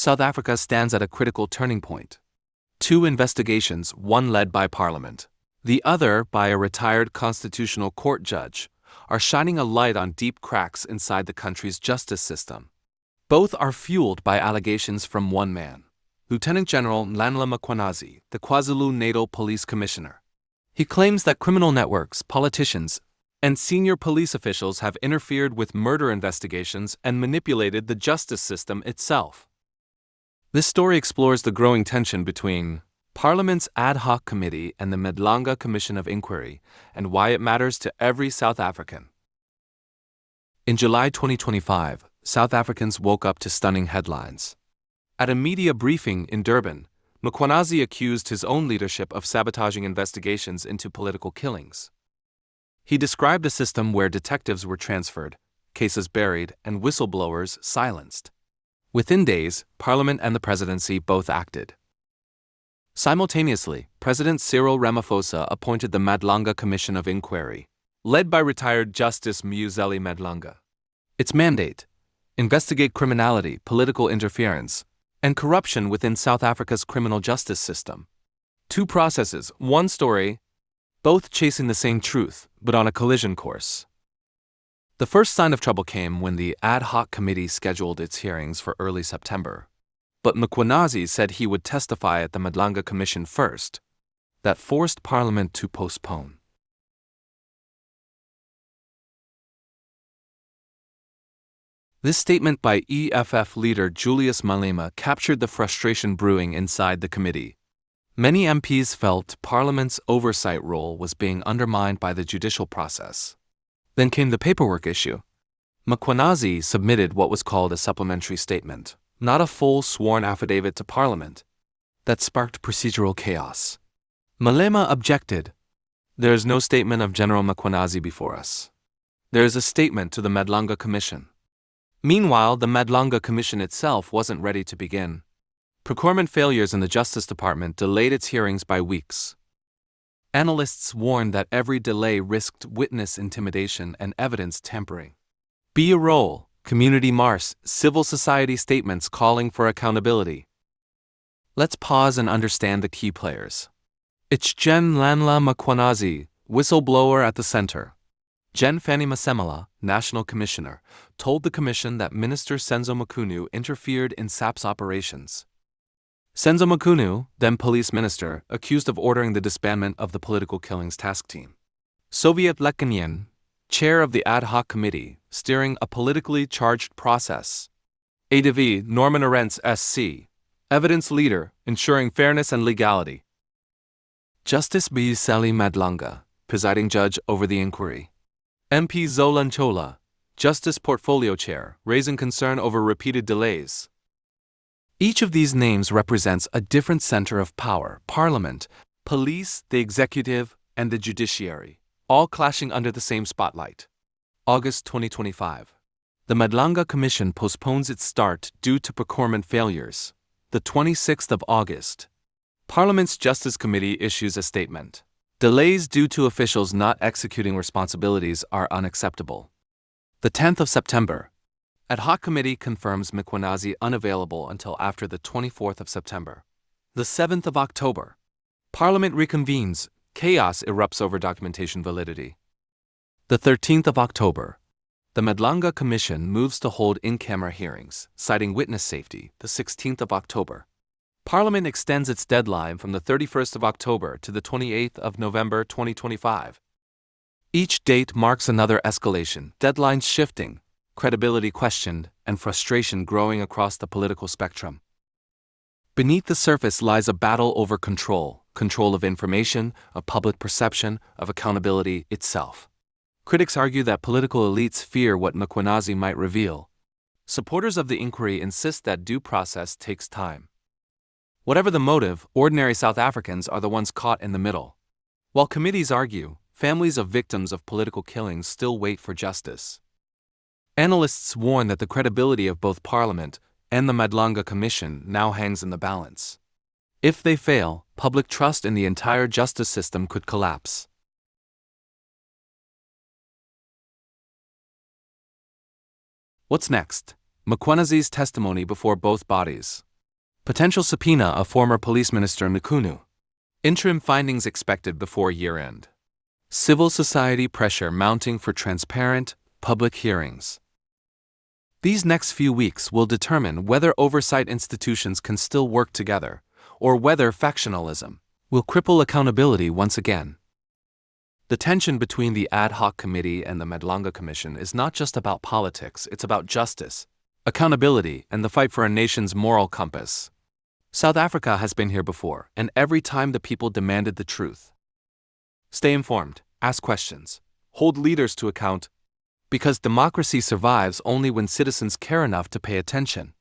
South Africa stands at a critical turning point. Two investigations, one led by Parliament, the other by a retired Constitutional Court judge, are shining a light on deep cracks inside the country's justice system. Both are fueled by allegations from one man, Lt Gen Nhlanhla Mkhwanazi, the KwaZulu-Natal Police Commissioner. He claims that criminal networks, politicians, and senior police officials have interfered with murder investigations and manipulated the justice system itself. This story explores the growing tension between Parliament's Ad Hoc Committee and the Madlanga Commission of Inquiry, and why it matters to every South African. In July 2025, South Africans woke up to stunning headlines. At a media briefing in Durban, Mkhwanazi accused his own leadership of sabotaging investigations into political killings. He described a system where detectives were transferred, cases buried, and whistleblowers silenced. Within days, Parliament and the presidency both acted. Simultaneously, President Cyril Ramaphosa appointed the Madlanga Commission of Inquiry, led by retired Justice Mzila Madlanga. Its mandate: investigate criminality, political interference, and corruption within South Africa's criminal justice system. Two processes, one story, both chasing the same truth, but on a collision course. The first sign of trouble came when the Ad Hoc Committee scheduled its hearings for early September. But Mkhwanazi said he would testify at the Madlanga Commission first. That forced Parliament to postpone. This statement by EFF leader Julius Malema captured the frustration brewing inside the committee. Many MPs felt Parliament's oversight role was being undermined by the judicial process. Then came the paperwork issue. Mkhwanazi submitted what was called a supplementary statement, not a full sworn affidavit to Parliament. That sparked procedural chaos. Malema objected. There is no statement of General Mkhwanazi before us. There is a statement to the Madlanga Commission. Meanwhile, the Madlanga Commission itself wasn't ready to begin. Procurement failures in the Justice Department delayed its hearings by weeks. Analysts warned that every delay risked witness intimidation and evidence tampering. Be a role, community march, civil society statements calling for accountability. Let's pause and understand the key players. It's Gen Nhlanhla Mkhwanazi, whistleblower at the center. Gen Fannie Masemola, National Commissioner, told the Commission that Minister Senzo Mchunu interfered in SAP's operations. Senzo Mchunu, then Police Minister, accused of ordering the disbandment of the Political Killings Task Team. Soviet Lt Gen, Chair of the Ad Hoc Committee, steering a politically charged process. ADV Norman Arendts SC, Evidence Leader, ensuring fairness and legality. Justice Mzila Madlanga, Presiding Judge over the inquiry. MP Zola Nchola, Justice Portfolio Chair, raising concern over repeated delays. Each of these names represents a different center of power: Parliament, police, the executive, and the judiciary, all clashing under the same spotlight. August 2025. The Madlanga Commission postpones its start due to procurement failures. The 26th of August. Parliament's Justice Committee issues a statement. Delays due to officials not executing responsibilities are unacceptable. The 10th of September. Ad Hoc Committee confirms Mkhwanazi unavailable until after the 24th of September. The 7th of October. Parliament reconvenes. Chaos erupts over documentation validity. The 13th of October. The Madlanga Commission moves to hold in-camera hearings, citing witness safety, the 16th of October. Parliament extends its deadline from the 31st of October to the 28th of November 2025. Each date marks another escalation, deadlines shifting, credibility questioned, and frustration growing across the political spectrum. Beneath the surface lies a battle over control of information, of public perception, of accountability itself. Critics argue that political elites fear what Mkhwanazi might reveal. Supporters of the inquiry insist that due process takes time. Whatever the motive, ordinary South Africans are the ones caught in the middle. While committees argue, families of victims of political killings still wait for justice. Analysts warn that the credibility of both Parliament and the Madlanga Commission now hangs in the balance. If they fail, public trust in the entire justice system could collapse. What's next? Mkhwanazi's testimony before both bodies. Potential subpoena of former Police Minister Mchunu. Interim findings expected before year-end. Civil society pressure mounting for transparent, public hearings. These next few weeks will determine whether oversight institutions can still work together, or whether factionalism will cripple accountability once again. The tension between the Ad Hoc Committee and the Madlanga Commission is not just about politics, it's about justice, accountability, and the fight for a nation's moral compass. South Africa has been here before, and every time the people demanded the truth. Stay informed, ask questions, hold leaders to account, because democracy survives only when citizens care enough to pay attention.